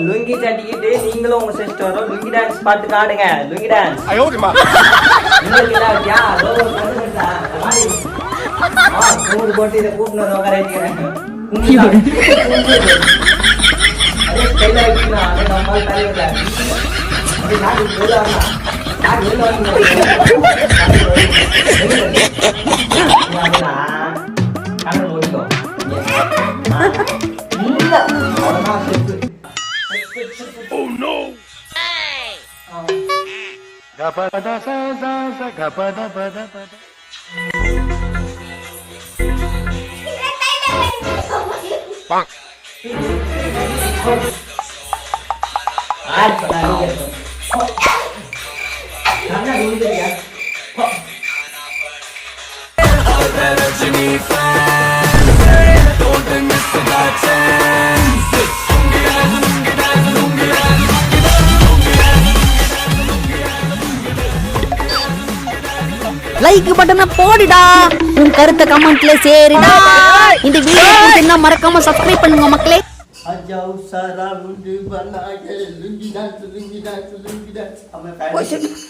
லுங்கி கட்டிக்கிட்டு நீங்களும் உங்க சிஸ்டரும் லுங்கி டான்ஸ் பாட்டு காடுங்க. லுங்கி டான்ஸ் உங்களுக்கு என்ன வித்தியா? கூடு போட்டு இதை கூட்டினு உட்கார வைக்கிறேன். Oh no! லைக் பட்டனை போடுடா, உன் கருத்தை கமெண்ட்ல சேருடா. இந்த வீடியோ பிடிச்சிருந்தா மறக்காம சப்ஸ்கிரைப் பண்ணுங்க மக்களே. அஜாவ் சாரா லுங்கி பனாயே lungi dance lungi dance lungi dance.